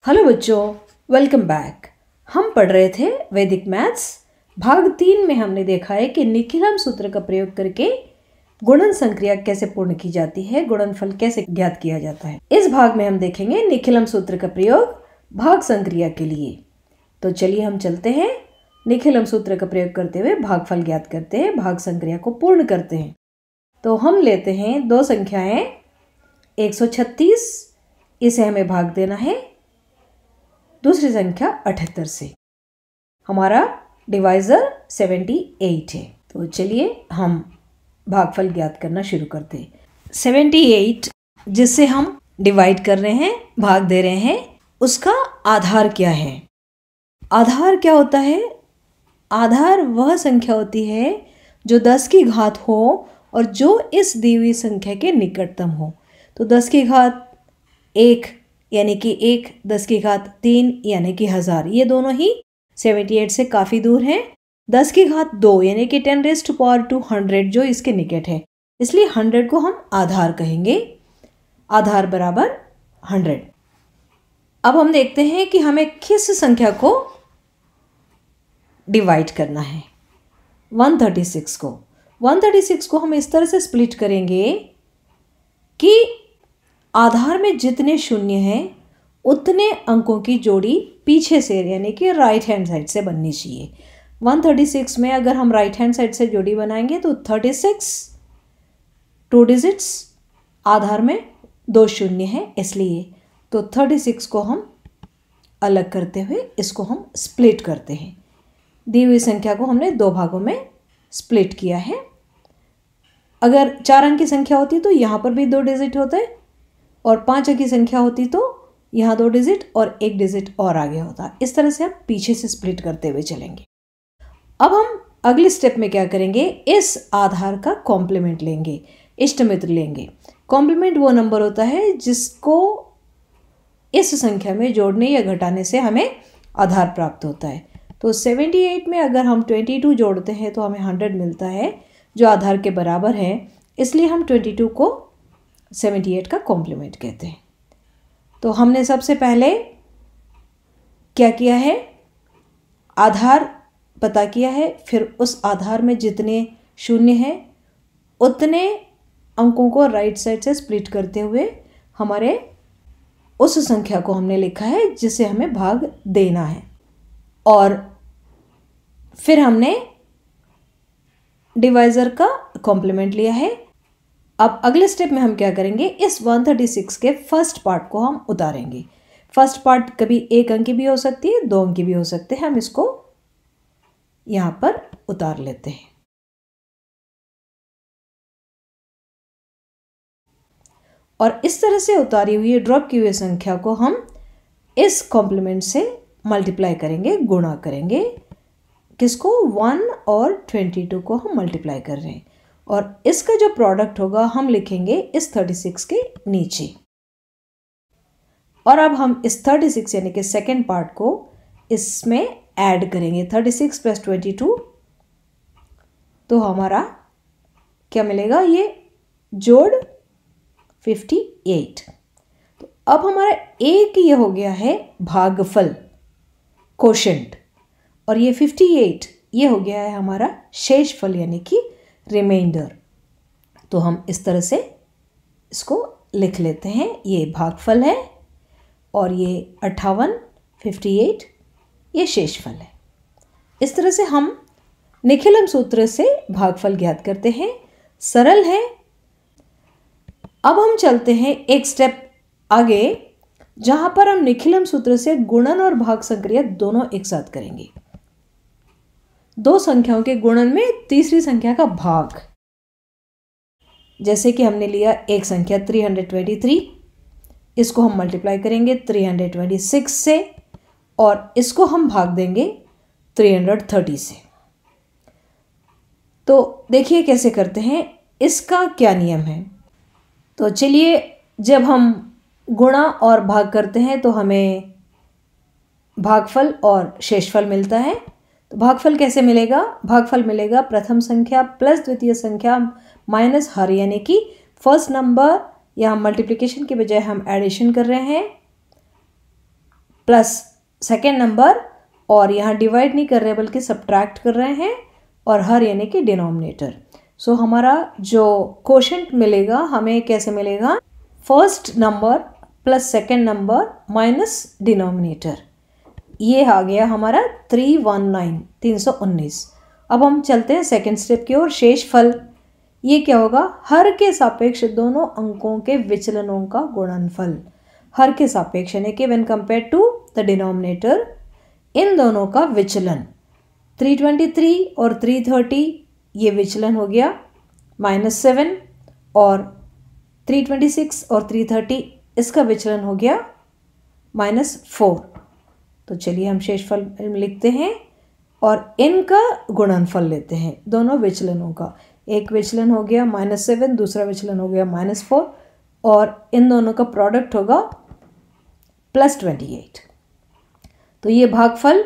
Hello बच्चों, welcome back. हम पढ़ रहे थे वैदिक मैथ्स। भाग 3 में हमने देखा है कि निखिलम सूत्र का प्रयोग करके गुणन संक्रिया कैसे पूर्ण की जाती है, गुणनफल कैसे ज्ञात किया जाता है। इस भाग में हम देखेंगे निखिलम सूत्र का प्रयोग भाग संक्रिया के लिए। तो चलिए हम चलते हैं, निखिलम सूत्र का प्रयोग करते हुए भागफल ज्ञात करते हैं, भाग संक्रिया को पूर्ण करते हैं। तो हम लेते हैं दो संख्याएं 136, इसे हमें भाग देना है दूसरी संख्या 78 से। हमारा डिवाइजर 78 है। तो चलिए हम भागफल ज्ञात करना शुरू करते हैं। 78 जिससे हम डिवाइड कर रहे हैं, भाग दे रहे हैं, उसका आधार क्या है? आधार क्या होता है? आधार वह संख्या होती है जो 10 की घात हो और जो इस दी हुई संख्या के निकटतम हो। तो 10 की घात 1 यानी कि 1, 10 की घात 3 यानी कि 1000, ये दोनों ही 78 से काफ़ी दूर हैं। 10 की घात 2 यानी कि 10⁻²100 जो इसके निकट है, इसलिए 100 को हम आधार कहेंगे। आधार बराबर 100। अब हम देखते हैं कि हमें किस संख्या को डिवाइड करना है। 136 को। 136 को हम इस तरह से स्प्लिट करेंगे कि आधार में जितने शून्य हैं उतने अंकों की जोड़ी पीछे से यानी कि राइट हैंड साइड से बननी चाहिए। 136 में अगर हम राइट हैंड साइड से जोड़ी बनाएंगे तो 36 2 डिजिट्स, आधार में 2 शून्य है इसलिए। तो 36 को हम अलग करते हुए इसको हम स्प्लिट करते हैं। दी हुई संख्या को हमने 2 भागों में स्प्लिट किया है। अगर 4 अंक की संख्या होती तो यहाँ पर भी 2 डिजिट होते और 5 अंक की संख्या होती तो यहाँ 2 डिजिट और 1 डिजिट और आगे होता। इस तरह से हम पीछे से स्प्लिट करते हुए चलेंगे। अब हम अगले स्टेप में क्या करेंगे, इस आधार का कॉम्प्लीमेंट लेंगे, इष्ट मित्र लेंगे। कॉम्प्लीमेंट वो नंबर होता है जिसको इस संख्या में जोड़ने या घटाने से हमें आधार प्राप्त होता है। तो 78 में अगर हम 22 जोड़ते हैं तो हमें 100 मिलता है जो आधार के बराबर है, इसलिए हम 22 को 78 का कॉम्प्लीमेंट कहते हैं। तो हमने सबसे पहले क्या किया है, आधार पता किया है, फिर उस आधार में जितने शून्य हैं उतने अंकों को राइट साइड से स्प्लिट करते हुए हमारे उस संख्या को हमने लिखा है जिसे हमें भाग देना है। और फिर हमने डिवाइजर का कॉम्प्लीमेंट लिया है। अब अगले स्टेप में हम क्या करेंगे, इस 136 के फर्स्ट पार्ट को हम उतारेंगे। फर्स्ट पार्ट कभी 1 अंक की भी हो सकती है, 2 अंक की भी हो सकते हैं। हम इसको यहाँ पर उतार लेते हैं। और इस तरह से उतारी हुई ड्रॉप की हुई संख्या को हम इस कॉम्प्लीमेंट से मल्टीप्लाई करेंगे, गुणा करेंगे। किसको? 1 और 22 को हम मल्टीप्लाई कर रहे हैं और इसका जो प्रोडक्ट होगा हम लिखेंगे इस 36 के नीचे। और अब हम इस 36 यानी कि सेकेंड पार्ट को इसमें ऐड करेंगे, 36 + 22। तो हमारा क्या मिलेगा, ये जोड़ 58। तो अब हमारा एक ये हो गया है भागफल, कोशेंट, और ये 58 ये हो गया है हमारा शेषफल यानी कि रिमाइंडर। तो हम इस तरह से इसको लिख लेते हैं, ये भागफल है और ये 58, 58 ये शेषफल है। इस तरह से हम निखिलम सूत्र से भागफल ज्ञात करते हैं। सरल है। अब हम चलते हैं एक स्टेप आगे, जहां पर हम निखिलम सूत्र से गुणन और भाग संक्रिया दोनों एक साथ करेंगे। दो संख्याओं के गुणन में तीसरी संख्या का भाग। जैसे कि हमने लिया एक संख्या 323, इसको हम मल्टीप्लाई करेंगे 326 से और इसको हम भाग देंगे 330 से। तो देखिए कैसे करते हैं, इसका क्या नियम है। तो चलिए, जब हम गुणा और भाग करते हैं तो हमें भागफल और शेषफल मिलता है। तो भागफल कैसे मिलेगा? भागफल मिलेगा प्रथम संख्या प्लस द्वितीय संख्या माइनस हर, यानी कि फर्स्ट नंबर, यहाँ मल्टीप्लिकेशन के बजाय हम एडिशन कर रहे हैं, प्लस सेकेंड नंबर, और यहाँ डिवाइड नहीं कर रहे बल्कि सब्ट्रैक्ट कर रहे हैं, और हर यानी कि डिनोमिनेटर। सो हमारा जो कोशेंट मिलेगा हमें कैसे मिलेगा, first number plus second number minus denominator. ये आ गया हमारा 319। अब हम चलते हैं सेकेंड स्टेप की ओर, शेषफल। ये क्या होगा, हर के सापेक्ष दोनों अंकों के विचलनों का गुणनफल। हर के सापेक्ष यानी कि when compare to the denominator, इन दोनों का विचलन। 323 और 330 ये विचलन हो गया -7, और 326 और 330 इसका विचलन हो गया -4। तो चलिए हम शेषफल लिखते हैं और इनका गुणनफल लेते हैं, दोनों विचलनों का। एक विचलन हो गया -7, दूसरा विचलन हो गया -4, और इन दोनों का प्रोडक्ट होगा +28। तो ये भागफल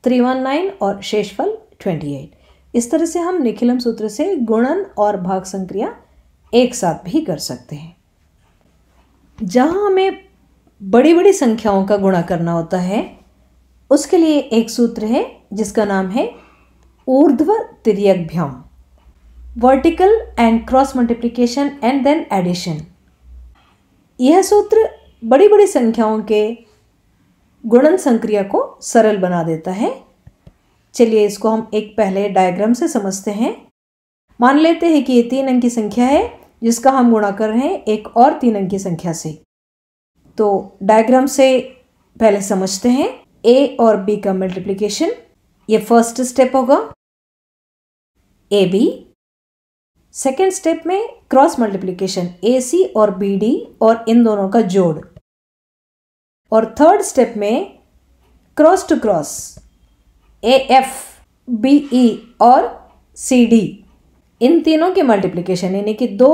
319 और शेषफल 28। इस तरह से हम निखिलम सूत्र से गुणन और भाग संक्रिया एक साथ भी कर सकते हैं। जहाँ हमें बड़ी बड़ी संख्याओं का गुणा करना होता है, उसके लिए एक सूत्र है जिसका नाम है ऊर्ध्व तिर्यकभ्याम, vertical and cross multiplication and then addition. यह सूत्र बड़ी बड़ी संख्याओं के गुणन संक्रिया को सरल बना देता है। चलिए इसको हम एक पहले डायग्राम से समझते हैं। मान लेते हैं कि ये 3 अंक की संख्या है जिसका हम गुणा कर रहे हैं एक और 3 अंक की संख्या से। तो डायग्राम से पहले समझते हैं ए और बी का मल्टीप्लिकेशन। ये फर्स्ट स्टेप होगा ए बी। सेकेंड स्टेप में क्रॉस मल्टीप्लिकेशन ए सी और बी डी और इन दोनों का जोड़। और थर्ड स्टेप में cross to cross A F B E और सी डी, इन तीनों के मल्टीप्लिकेशन यानी कि 2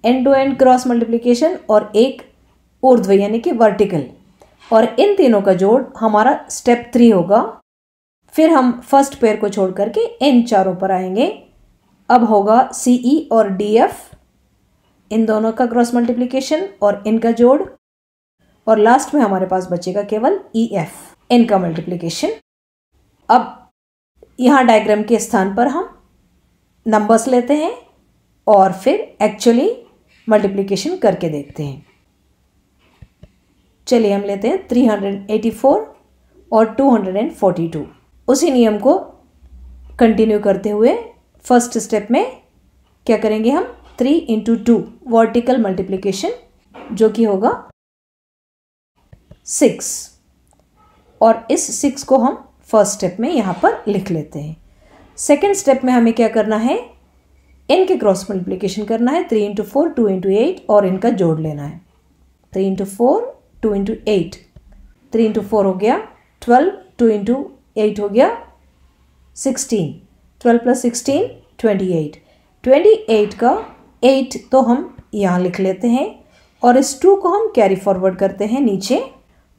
and two and cross multiplication और एक ऊर्ध्व यानी कि वर्टिकल, और इन तीनों का जोड़ हमारा स्टेप 3 होगा। फिर हम फर्स्ट पेयर को छोड़ करके इन चारों पर आएंगे। अब होगा सी ई और डी एफ, इन दोनों का क्रॉस मल्टीप्लिकेशन और इनका जोड़, और लास्ट में हमारे पास बचेगा केवल ई एफ, इनका मल्टीप्लिकेशन। अब यहाँ डायग्राम के स्थान पर हम नंबर्स लेते हैं और फिर एक्चुअली मल्टीप्लिकेशन करके देखते हैं। चलिए हम लेते हैं 384 और 242। उसी नियम को कंटिन्यू करते हुए फर्स्ट स्टेप में क्या करेंगे हम, 3 × 2 वर्टिकल मल्टीप्लिकेशन, जो कि होगा 6, और इस 6 को हम फर्स्ट स्टेप में यहाँ पर लिख लेते हैं। सेकेंड स्टेप में हमें क्या करना है, इनके क्रॉस मल्टीप्लिकेशन करना है। 3 × 4 2 × 8 और इनका जोड़ लेना है। 3 × 4 2 × 8, 3 × 4 हो गया 12, 2 × 8 हो गया 16, 12 + 16 28। 28 का 8 तो हम यहाँ लिख लेते हैं और इस 2 को हम कैरी फॉरवर्ड करते हैं नीचे।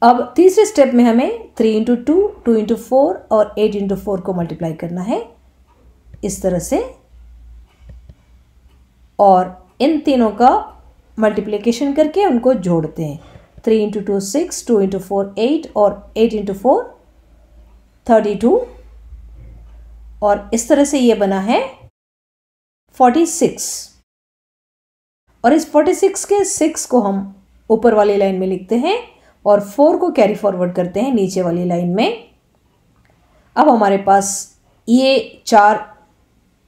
अब तीसरे स्टेप में हमें 3 × 2 2 × 4 और 8 × 4 को मल्टीप्लाई करना है इस तरह से, और इन तीनों का मल्टीप्लिकेशन करके उनको जोड़ते हैं। 3 × 2 6, 2 × 4 8 और 8 × 4 32, और इस तरह से ये बना है 46। और इस 46 के 6 को हम ऊपर वाली लाइन में लिखते हैं और 4 को कैरी फॉरवर्ड करते हैं नीचे वाली लाइन में। अब हमारे पास ये 4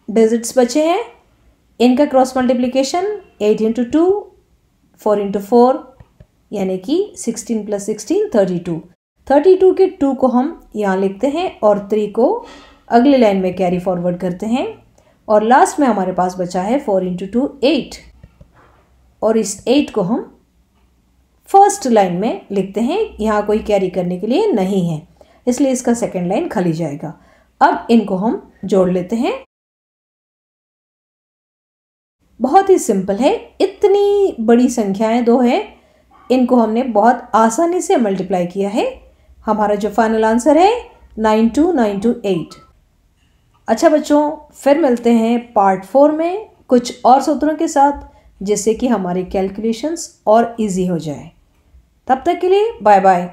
डिजिट्स बचे हैं, इनका क्रॉस मल्टीप्लिकेशन 8 × 2 4 × 4 यानी कि 16 + 16 32। 32 के 2 को हम यहाँ लिखते हैं और 3 को अगली लाइन में कैरी फॉरवर्ड करते हैं, और लास्ट में हमारे पास बचा है 4 × 2 8, और इस 8 को हम फर्स्ट लाइन में लिखते हैं। यहाँ कोई कैरी करने के लिए नहीं है, इसलिए इसका सेकेंड लाइन खाली जाएगा। अब इनको हम जोड़ लेते हैं। बहुत ही सिंपल है, इतनी बड़ी संख्याएं 2 है, इनको हमने बहुत आसानी से मल्टीप्लाई किया है। हमारा जो फाइनल आंसर है 92928। अच्छा बच्चों, फिर मिलते हैं पार्ट 4 में कुछ और सूत्रों के साथ, जिससे कि हमारी कैलकुलेशंस और इजी हो जाए। तब तक के लिए बाय बाय।